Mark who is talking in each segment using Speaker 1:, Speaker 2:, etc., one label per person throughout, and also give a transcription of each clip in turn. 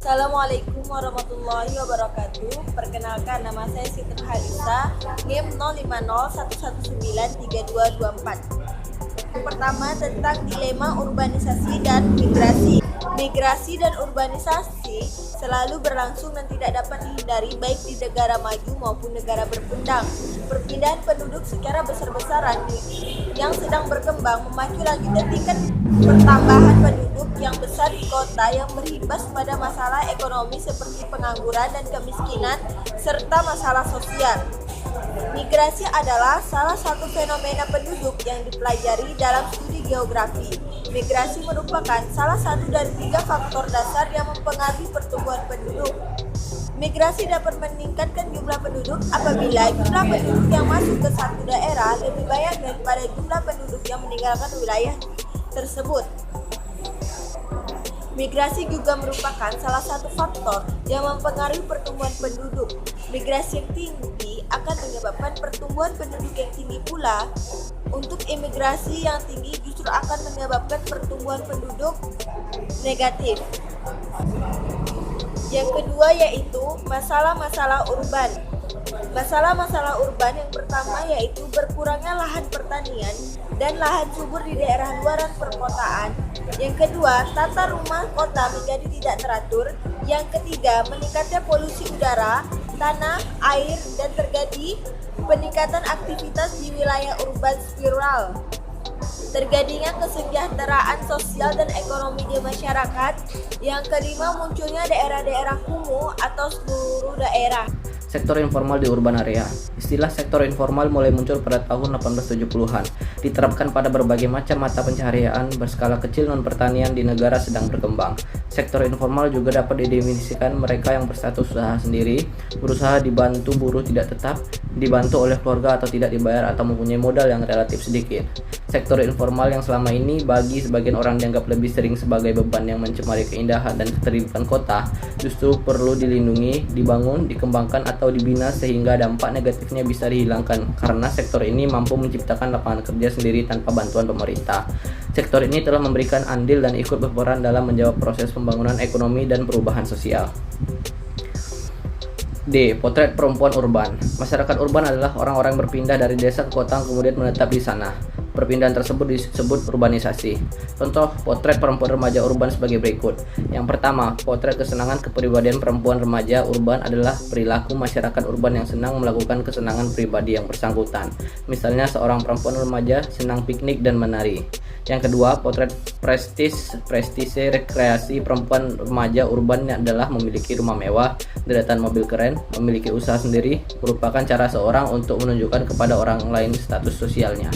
Speaker 1: Assalamualaikum warahmatullahi wabarakatuh. Perkenalkan, nama saya Siti Halisa, NIM 0501193224. Yang pertama tentang dilema urbanisasi dan migrasi. Migrasi dan urbanisasi selalu berlangsung dan tidak dapat dihindari baik di negara maju maupun negara berkembang. Perpindahan penduduk secara besar-besaran yang sedang berkembang memacu lanjutnya tingkat pertambahan penduduk yang besar di kota yang berimbas pada masalah ekonomi seperti pengangguran dan kemiskinan serta masalah sosial. Migrasi adalah salah satu fenomena penduduk yang dipelajari dalam studi geografi. Migrasi merupakan salah satu dari 3 faktor dasar yang mempengaruhi pertumbuhan penduduk. Migrasi dapat meningkatkan jumlah penduduk apabila jumlah penduduk yang masuk ke satu daerah lebih banyak daripada jumlah penduduk yang meninggalkan wilayah tersebut. Migrasi juga merupakan salah satu faktor yang mempengaruhi pertumbuhan penduduk. Migrasi yang tinggi akan menyebabkan pertumbuhan penduduk yang tinggi pula. Untuk imigrasi yang tinggi justru akan menyebabkan pertumbuhan penduduk negatif. Yang kedua yaitu masalah-masalah urban. Masalah-masalah urban yang pertama yaitu berkurangnya lahan pertanian dan lahan subur di daerah luaran perkotaan. Yang kedua, tata rumah kota menjadi tidak teratur. Yang ketiga, meningkatnya polusi udara, tanah, air, dan terjadi peningkatan aktivitas di wilayah urban spiral. Terjadinya kesejahteraan sosial dan ekonomi di masyarakat. Yang kelima, munculnya daerah-daerah kumuh atau seluruh daerah.
Speaker 2: Sektor informal di urban area. Istilah sektor informal mulai muncul pada tahun 1870-an. Diterapkan pada berbagai macam mata pencaharian berskala kecil non-pertanian di negara sedang berkembang. Sektor informal juga dapat didefinisikan mereka yang berstatus usaha sendiri, berusaha dibantu buruh tidak tetap, dibantu oleh keluarga atau tidak dibayar atau mempunyai modal yang relatif sedikit. Sektor informal yang selama ini bagi sebagian orang dianggap lebih sering sebagai beban yang mencemari keindahan dan ketertiban kota, justru perlu dilindungi, dibangun, dikembangkan atau dibina sehingga dampak negatifnya bisa dihilangkan karena sektor ini mampu menciptakan lapangan kerja sendiri tanpa bantuan pemerintah. Sektor ini telah memberikan andil dan ikut berperan dalam menjawab proses pembangunan ekonomi dan perubahan sosial. D. Potret perempuan urban. Masyarakat urban adalah orang-orang berpindah dari desa ke kota kemudian menetap di sana. Perpindahan tersebut disebut urbanisasi. Contoh potret perempuan remaja urban sebagai berikut. Yang pertama, potret kesenangan kepribadian perempuan remaja urban adalah perilaku masyarakat urban yang senang melakukan kesenangan pribadi yang bersangkutan. Misalnya seorang perempuan remaja senang piknik dan menari. Yang kedua, potret prestise rekreasi perempuan remaja urban adalah memiliki rumah mewah, deretan mobil keren, memiliki usaha sendiri, merupakan cara seorang untuk menunjukkan kepada orang lain status sosialnya.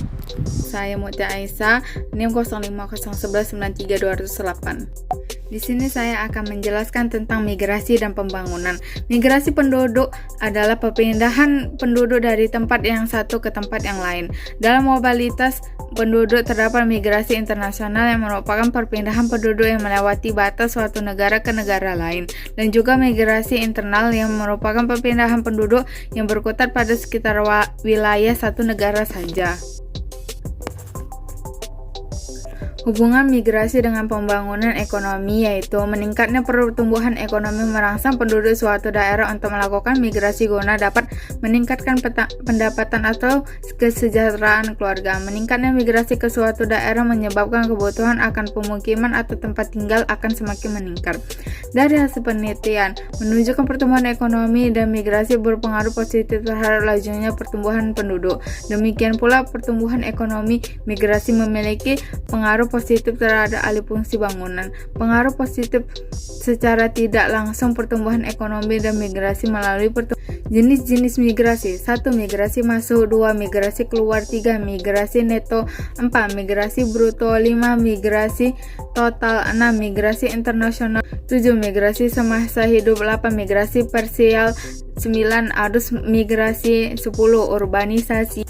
Speaker 3: Saya Mutia Aisyah, NIM 0501193208. Di sini saya akan menjelaskan tentang migrasi dan pembangunan. Migrasi penduduk adalah perpindahan penduduk dari tempat yang satu ke tempat yang lain. Dalam mobilitas penduduk terdapat migrasi internasional yang merupakan perpindahan penduduk yang melewati batas suatu negara ke negara lain, dan juga migrasi internal yang merupakan perpindahan penduduk yang berkutat pada sekitar wilayah satu negara saja. Hubungan migrasi dengan pembangunan ekonomi yaitu meningkatnya pertumbuhan ekonomi merangsang penduduk suatu daerah untuk melakukan migrasi guna dapat meningkatkan pendapatan atau kesejahteraan keluarga. Meningkatnya migrasi ke suatu daerah menyebabkan kebutuhan akan pemukiman atau tempat tinggal akan semakin meningkat. Dari hasil penelitian menunjukkan pertumbuhan ekonomi dan migrasi berpengaruh positif terhadap lajunya pertumbuhan penduduk. Demikian pula pertumbuhan ekonomi migrasi memiliki pengaruh positif terhadap alih fungsi bangunan. Pengaruh positif secara tidak langsung pertumbuhan ekonomi dan migrasi melalui jenis-jenis migrasi. 1. Migrasi masuk. 2. Migrasi keluar. 3. Migrasi neto. 4. Migrasi bruto. 5. Migrasi total. 6. Migrasi internasional. 7. Migrasi semasa hidup. 8. Migrasi parsial. 9. Arus migrasi. 10. Urbanisasi.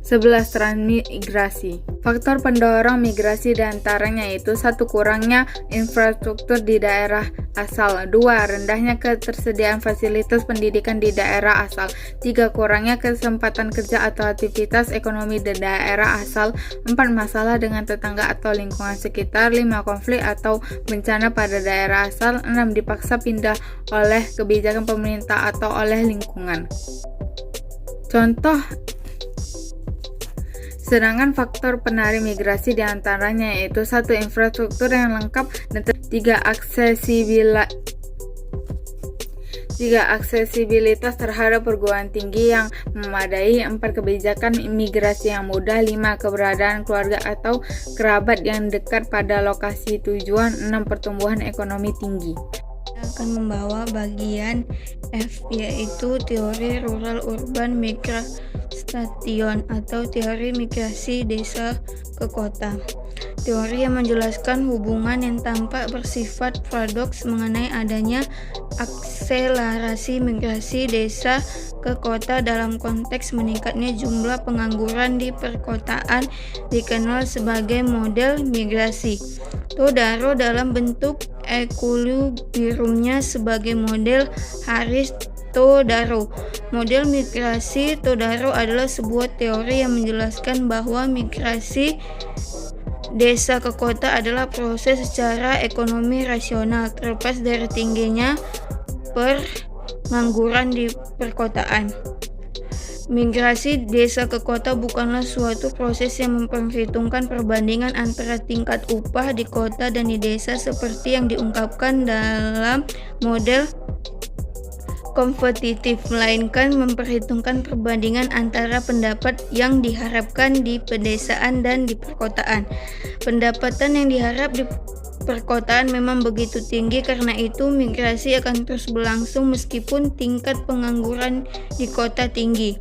Speaker 3: 11. Transmigrasi. Faktor pendorong migrasi diantaranya yaitu 1. Kurangnya infrastruktur di daerah asal. 2. Rendahnya ketersediaan fasilitas pendidikan di daerah asal. 3. Kurangnya kesempatan kerja atau aktivitas ekonomi di daerah asal. 4. Masalah dengan tetangga atau lingkungan sekitar. 5. Konflik atau bencana pada daerah asal. 6. Dipaksa pindah oleh kebijakan pemerintah atau oleh lingkungan. Contoh. Sedangkan faktor penarik migrasi diantaranya yaitu 1. Infrastruktur yang lengkap dan 3. Aksesibilitas terhadap perguruan tinggi yang memadai. 4. Kebijakan imigrasi yang mudah. 5. Keberadaan keluarga atau kerabat yang dekat pada lokasi tujuan. 6. Pertumbuhan ekonomi tinggi.
Speaker 4: Akan membawa bagian F, yaitu teori rural urban migration atau teori migrasi desa ke kota. Teori yang menjelaskan hubungan yang tampak bersifat paradoks mengenai adanya akselerasi migrasi desa ke kota dalam konteks meningkatnya jumlah pengangguran di perkotaan dikenal sebagai model migrasi Todaro dalam bentuk equilibriumnya sebagai model Harris-Todaro. Model migrasi Todaro adalah sebuah teori yang menjelaskan bahwa migrasi desa ke kota adalah proses secara ekonomi rasional terlepas dari tingginya pengangguran di perkotaan. Migrasi desa ke kota bukanlah suatu proses yang memperhitungkan perbandingan antara tingkat upah di kota dan di desa seperti yang diungkapkan dalam model kompetitif, melainkan memperhitungkan perbandingan antara pendapat yang diharapkan di pedesaan dan di perkotaan. Pendapatan yang diharap di perkotaan memang begitu tinggi, karena itu migrasi akan terus berlangsung meskipun tingkat pengangguran di kota tinggi.